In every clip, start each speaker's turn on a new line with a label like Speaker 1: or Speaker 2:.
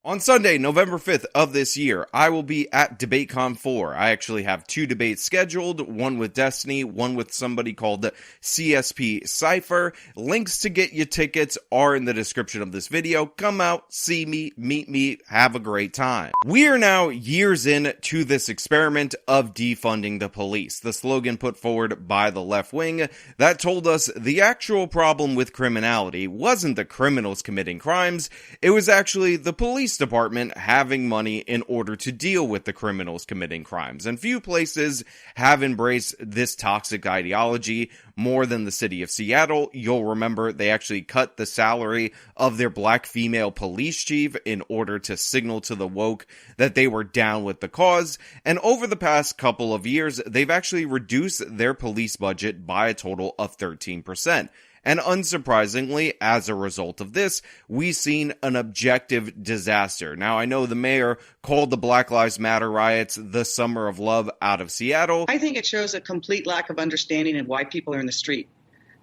Speaker 1: On Sunday, November 5th of this year, I will be at DebateCon 4. I actually have 2 debates scheduled, one with Destiny, one with somebody called CSP Cypher. Links to get you tickets are in the description of this video. Come out, see me, meet me, have a great time. We are now years in to this experiment of defunding the police, the slogan put forward by the left wing that told us the actual problem with criminality wasn't the criminals committing crimes, it was actually the police department having money in order to deal with the criminals committing crimes. And few places have embraced this toxic ideology more than the city of Seattle. You'll remember they actually cut the salary of their black female police chief in order to signal to the woke that they were down with the cause. And over the past couple of years, they've actually reduced their police budget by a total of 13%. And unsurprisingly, as a result of this, we've seen an objective disaster. Now, I know the mayor called the Black Lives Matter riots the summer of love out of Seattle.
Speaker 2: I think it shows a complete lack of understanding of why people are in the street.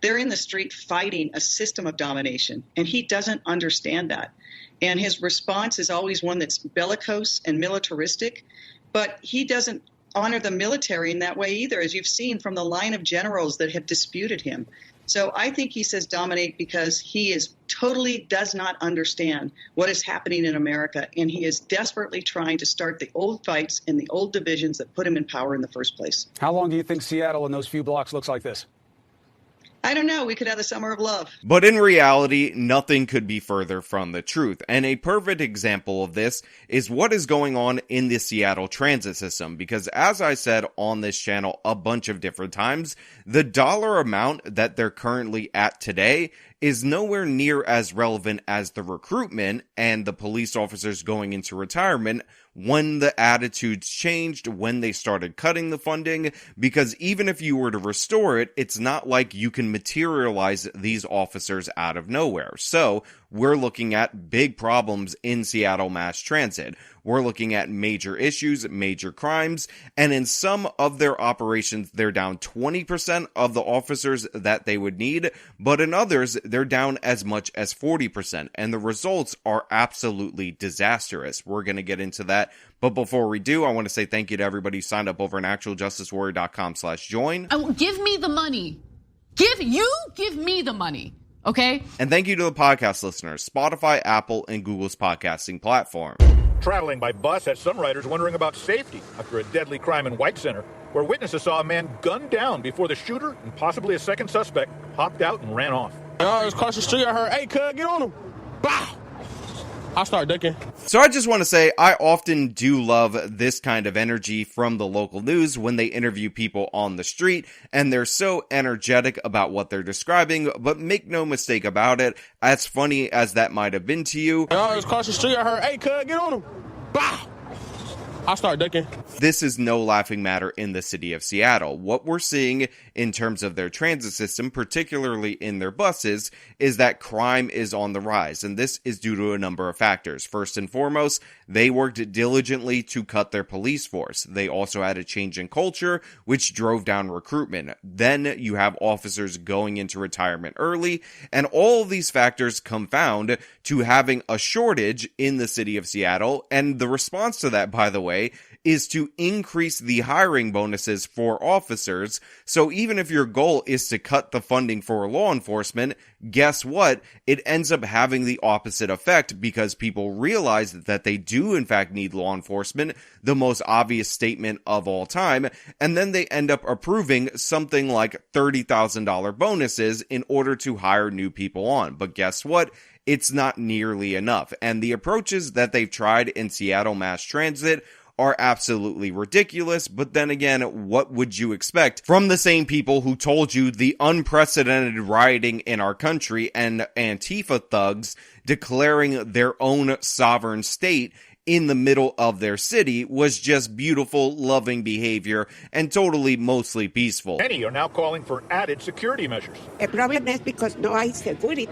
Speaker 2: They're in the street fighting a system of domination, and he doesn't understand that. And his response is always one that's bellicose and militaristic, but he doesn't honor the military in that way either, as you've seen from the line of generals that have disputed him. So I think he says dominate because he is totally does not understand what is happening in America, and he is desperately trying to start the old fights and the old divisions that put him in power in the first place.
Speaker 3: How long do you think Seattle in those few blocks looks like this?
Speaker 2: I don't know. We could have the summer of love.
Speaker 1: But in reality, nothing could be further from the truth. And a perfect example of this is what is going on in the Seattle transit system. Because as I said on this channel a bunch of different times, the dollar amount that they're currently at today is nowhere near as relevant as the recruitment and the police officers going into retirement when the attitudes changed, when they started cutting the funding, because even if you were to restore it, it's not like you can materialize these officers out of nowhere. So we're looking at big problems in Seattle mass transit. We're looking at major issues, major crimes, and in some of their operations, they're down 20% of the officers that they would need, but in others, they're down as much as 40%, and the results are absolutely disastrous. We're going to get into that, but before we do, I want to say thank you to everybody who signed up over on actualjusticewarrior.com/join.
Speaker 4: Give me the money. Give me the money. Okay?
Speaker 1: And thank you to the podcast listeners, Spotify, Apple, and Google's podcasting platform.
Speaker 5: Traveling by bus has some riders wondering about safety after a deadly crime in White Center, where witnesses saw a man gunned down before the shooter and possibly a second suspect hopped out and ran off.
Speaker 6: I was across the street. I heard, "Hey, cuz, get on him." Bow! I start ducking.
Speaker 1: So I just want to say I often do love this kind of energy from the local news when they interview people on the street and they're so energetic about what they're describing, but make no mistake about it, as funny as that might have been to you,
Speaker 6: I was across the street. I heard, "Hey, cuz, get on him." Bow! I start ducking.
Speaker 1: This is no laughing matter in the city of Seattle. What we're seeing in terms of their transit system, particularly in their buses, is that crime is on the rise, and this is due to a number of factors. First and foremost, they worked diligently to cut their police force. They also had a change in culture, which drove down recruitment. Then you have officers going into retirement early, and all of these factors confound to having a shortage in the city of Seattle, and the response to that, by the way, is to increase the hiring bonuses for officers. So even if your goal is to cut the funding for law enforcement, guess what? It ends up having the opposite effect because people realize that they do in fact need law enforcement, the most obvious statement of all time, and then they end up approving something like $30,000 bonuses in order to hire new people on. But guess what? It's not nearly enough. And the approaches that they've tried in Seattle mass transit are absolutely ridiculous, but then again, what would you expect from the same people who told you the unprecedented rioting in our country and Antifa thugs declaring their own sovereign state in the middle of their city was just beautiful, loving behavior and totally mostly peaceful.
Speaker 5: Many are now calling for added security measures.
Speaker 7: The problem is because no hay security,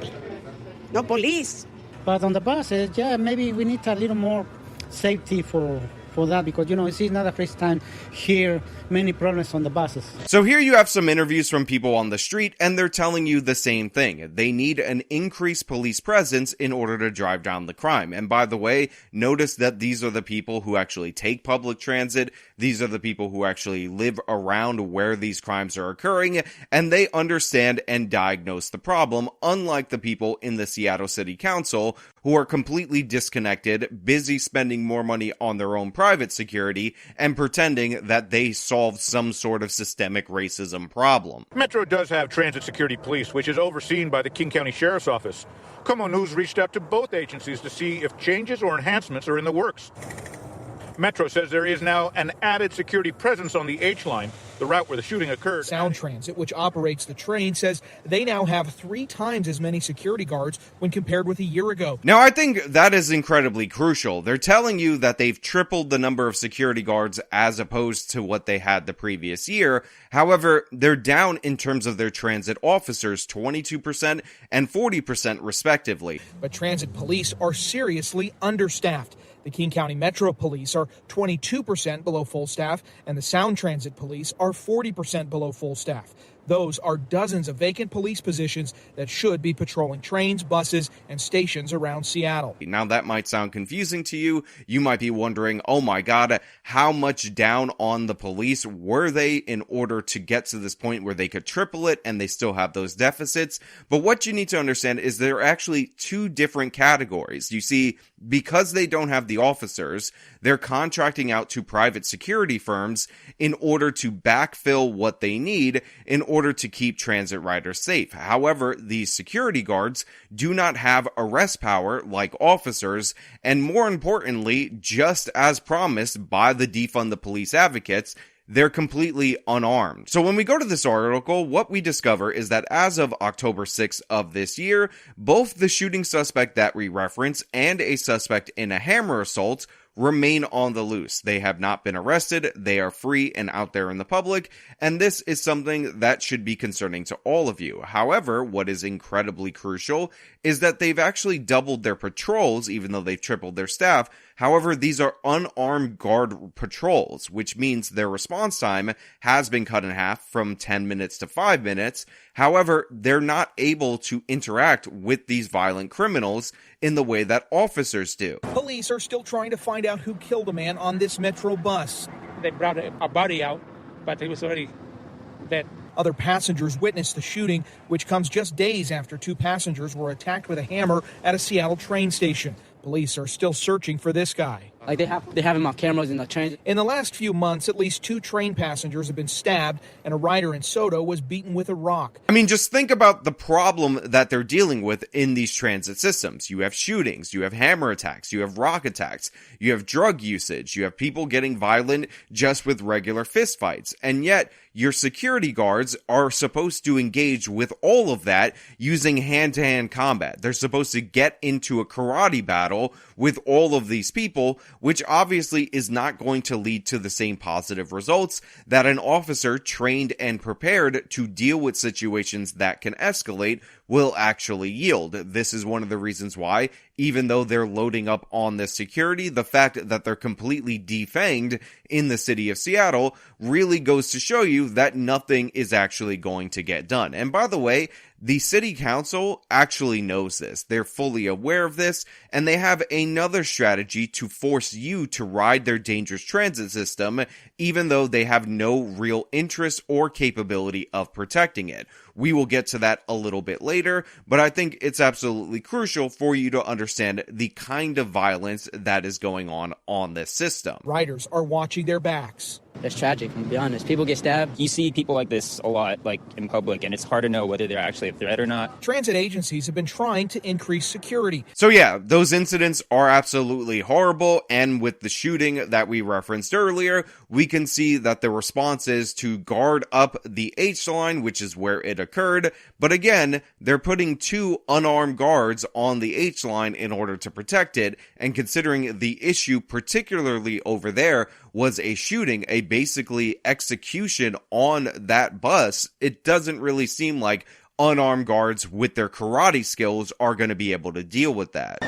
Speaker 7: no police.
Speaker 8: But on the buses, yeah, maybe we need a little more safety for for that because, this is not the first time here, many problems on the buses.
Speaker 1: So here you have some interviews from people on the street, and they're telling you the same thing. They need an increased police presence in order to drive down the crime. And by the way, notice that these are the people who actually take public transit. These are the people who actually live around where these crimes are occurring, and they understand and diagnose the problem, unlike the people in the Seattle City Council who are completely disconnected, busy spending more money on their own private security, and pretending that they solved some sort of systemic racism problem.
Speaker 5: Metro does have transit security police, which is overseen by the King County Sheriff's Office. Como News reached out to both agencies to see if changes or enhancements are in the works. Metro says there is now an added security presence on the H-line, the route where the shooting occurred.
Speaker 9: Sound Transit, which operates the train, says they now have 3 times as many security guards when compared with a year ago.
Speaker 1: Now, I think that is incredibly crucial. They're telling you that they've tripled the number of security guards as opposed to what they had the previous year. However, they're down in terms of their transit officers, 22% and 40% respectively.
Speaker 9: But transit police are seriously understaffed. The King County Metro Police are 22% below full staff, and the Sound Transit Police are 40% below full staff. Those are dozens of vacant police positions that should be patrolling trains, buses, and stations around Seattle.
Speaker 1: Now that might sound confusing to you. You might be wondering, oh my God, how much down on the police were they in order to get to this point where they could triple it and they still have those deficits? But what you need to understand is there are actually 2 different categories. You see, because they don't have the officers, they're contracting out to private security firms in order to backfill what they need in order to keep transit riders safe. However, these security guards do not have arrest power like officers, and more importantly, just as promised by the Defund the Police advocates, they're completely unarmed. So when we go to this article, what we discover is that as of October 6th of this year, both the shooting suspect that we reference and a suspect in a hammer assault remain on the loose. They have not been arrested. They are free and out there in the public, and this is something that should be concerning to all of you. However, what is incredibly crucial is that they've actually doubled their patrols, even though they've tripled their staff. However, these are unarmed guard patrols, which means their response time has been cut in half from 10 minutes to 5 minutes. However, they're not able to interact with these violent criminals in the way that officers do.
Speaker 9: Police are still trying to find out who killed a man on this Metro bus.
Speaker 10: They brought a body out, but he was already dead.
Speaker 9: Other passengers witnessed the shooting, which comes just days after 2 passengers were attacked with a hammer at a Seattle train station. Police are still searching for this guy.
Speaker 11: Like they have him on cameras in the train.
Speaker 9: In the last few months, at least 2 train passengers have been stabbed, and a rider in Soto was beaten with a rock.
Speaker 1: I mean, just think about the problem that they're dealing with in these transit systems. You have shootings, you have hammer attacks, you have rock attacks, you have drug usage, you have people getting violent just with regular fistfights, and yet your security guards are supposed to engage with all of that using hand-to-hand combat. They're supposed to get into a karate battle with all of these people, which obviously is not going to lead to the same positive results that an officer trained and prepared to deal with situations that can escalate will actually yield. This is one of the reasons why, even though they're loading up on this security, the fact that they're completely defanged in the city of Seattle really goes to show you that nothing is actually going to get done. And by the way, the city council actually knows this. They're fully aware of this, and they have another strategy to force you to ride their dangerous transit system, even though they have no real interest or capability of protecting it. We will get to that a little bit later, but I think it's absolutely crucial for you to understand the kind of violence that is going on this system.
Speaker 9: Riders are watching their backs.
Speaker 11: It's tragic, to be honest. People get stabbed.
Speaker 12: You see people like this a lot, like in public, and it's hard to know whether they're actually a threat or not.
Speaker 9: Transit agencies have been trying to increase security.
Speaker 1: So yeah, those incidents are absolutely horrible, and with the shooting that we referenced earlier, we can see that the response is to guard up the H-line, which is where it occurred, but again, they're putting 2 unarmed guards on the H-line in order to protect it, and considering the issue particularly over there was a shooting, a basically execution on that bus, it doesn't really seem like unarmed guards with their karate skills are going to be able to deal with that.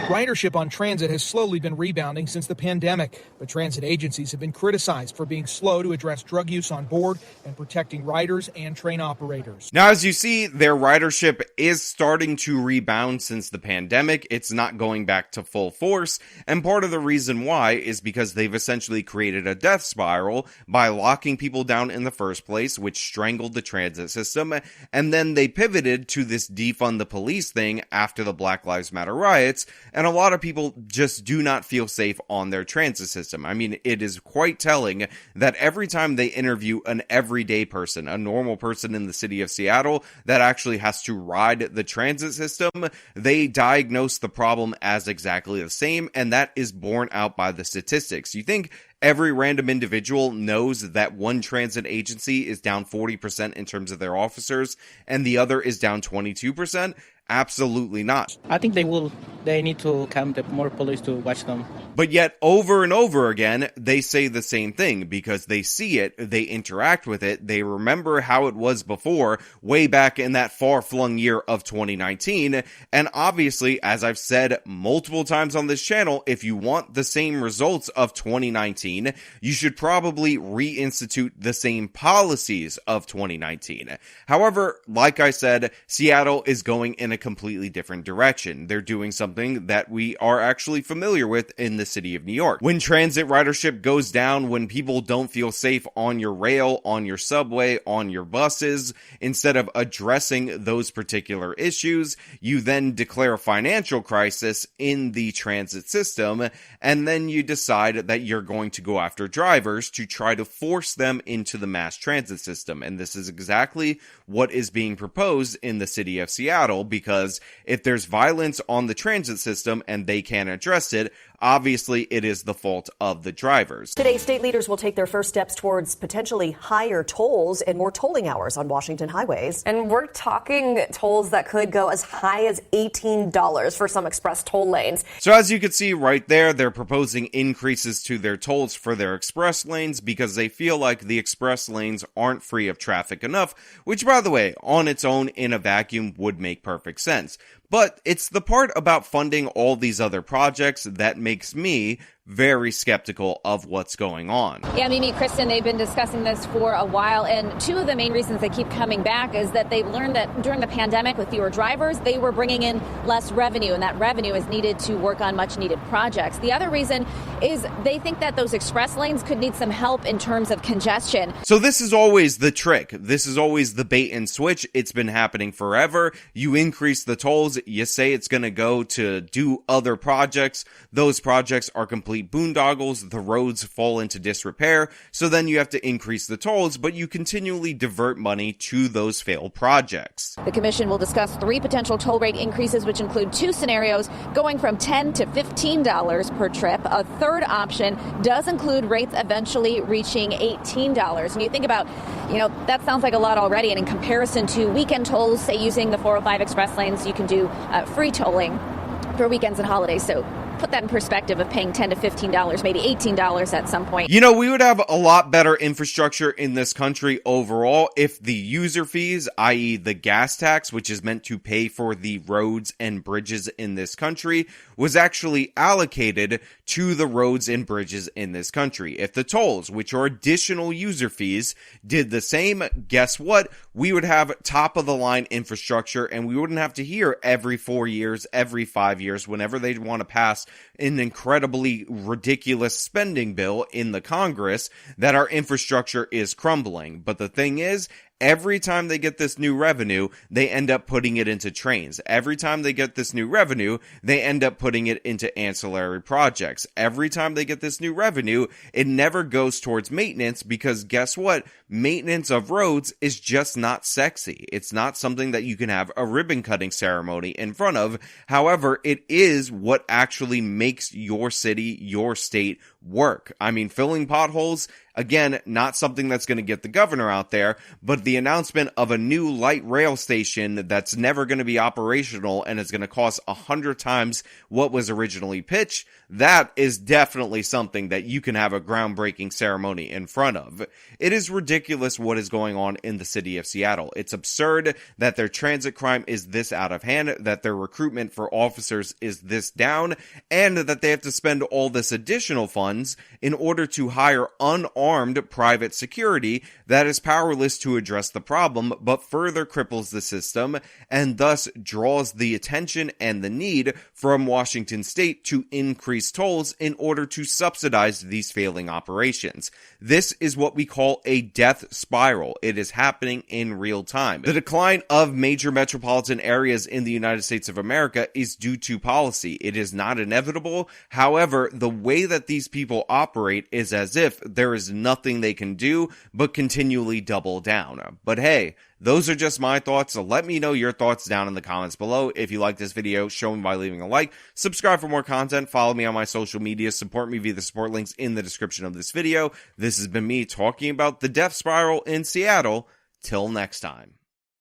Speaker 9: Ridership on transit has slowly been rebounding since the pandemic, but transit agencies have been criticized for being slow to address drug use on board and protecting riders and train operators.
Speaker 1: Now, as you see, their ridership is starting to rebound since the pandemic. It's not going back to full force, and part of the reason why is because they've essentially created a death spiral by locking people down in the first place, which strangled the transit system, and then they pivoted to this defund the police thing after the Black Lives Matter riots, and a lot of people just do not feel safe on their transit system. I mean, it is quite telling that every time they interview an everyday person, a normal person in the city of Seattle that actually has to ride the transit system, they diagnose the problem as exactly the same, and that is borne out by the statistics. You think every random individual knows that one transit agency is down 40% in terms of their officers and the other is down 22%? Absolutely not.
Speaker 11: I think they need to come more police to watch them.
Speaker 1: But yet, over and over again, they say the same thing because they see it, they interact with it, they remember how it was before, way back in that far-flung year of 2019, and obviously, as I've said multiple times on this channel, if you want the same results of 2019, you should probably reinstitute the same policies of 2019. However, like I said, Seattle is going in a completely different direction. They're doing something that we are actually familiar with in the city of New York. When transit ridership goes down, when people don't feel safe on your rail, on your subway, on your buses, instead of addressing those particular issues, you then declare a financial crisis in the transit system, and then you decide that you're going to go after drivers to try to force them into the mass transit system. And this is exactly what is being proposed in the city of Seattle, because if there's violence on the transit system and they can't address it, obviously it is the fault of the drivers.
Speaker 13: Today, state leaders will take their first steps towards potentially higher tolls and more tolling hours on Washington highways. And we're talking tolls that could go as high as $18 for some express toll lanes.
Speaker 1: So as you can see right there, they're proposing increases to their tolls for their express lanes because they feel like the express lanes aren't free of traffic enough, which, by the way, on its own in a vacuum would make perfect sense. But it's the part about funding all these other projects that makes me very skeptical of what's going on.
Speaker 14: Yeah, Mimi, Kristen, they've been discussing this for a while, and two of the main reasons they keep coming back is that they've learned that during the pandemic with fewer drivers, they were bringing in less revenue, and that revenue is needed to work on much needed projects. The other reason is they think that those express lanes could need some help in terms of congestion.
Speaker 1: So this is always the trick. This is always the bait and switch. It's been happening forever. You increase the tolls, you say it's going to go to do other projects. Those projects are complete boondoggles, the roads fall into disrepair, so then you have to increase the tolls, but you continually divert money to those failed projects.
Speaker 14: The commission will discuss 3 potential toll rate increases, which include 2 scenarios going from $10 to $15 per trip. A third option does include rates eventually reaching $18. And you think about, that sounds like a lot already, and in comparison to weekend tolls, say using the 405 express lanes, you can do free tolling for weekends and holidays. So put that in perspective of paying $10 to $15, maybe $18 at some point.
Speaker 1: We would have a lot better infrastructure in this country overall if the user fees, i.e. the gas tax, which is meant to pay for the roads and bridges in this country, was actually allocated to the roads and bridges in this country. If the tolls, which are additional user fees, did the same, guess what? We would have top of the line infrastructure, and we wouldn't have to hear every 4 years, every 5 years, whenever they want to pass an incredibly ridiculous spending bill in the Congress, that our infrastructure is crumbling. But the thing is, every time they get this new revenue, they end up putting it into trains. Every time they get this new revenue, they end up putting it into ancillary projects. Every time they get this new revenue, it never goes towards maintenance because guess what? Maintenance of roads is just not sexy. It's not something that you can have a ribbon cutting ceremony in front of. However, it is what actually makes your city, your state work. I mean, filling potholes, Again, not something that's going to get the governor out there, but the announcement of a new light rail station that's never going to be operational and is going to cost 100 times what was originally pitched, that is definitely something that you can have a groundbreaking ceremony in front of. It is ridiculous what is going on in the city of Seattle. It's absurd that their transit crime is this out of hand, that their recruitment for officers is this down, and that they have to spend all this additional funds in order to hire unarmed private security that is powerless to address the problem, but further cripples the system and thus draws the attention and the need from Washington state to increase tolls in order to subsidize these failing operations. This is what we call a death spiral. It is happening in real time. The decline of major metropolitan areas in the United States of America is due to policy. It is not inevitable. However, the way that these people operate is as if there is nothing they can do but continually double down. But hey, those are just my thoughts, so let me know your thoughts down in the comments below. If you like this video, show me by leaving a like, subscribe for more content, follow me on my social media, support me via the support links in the description of this video. This has been me talking about the death spiral in Seattle. Till next time.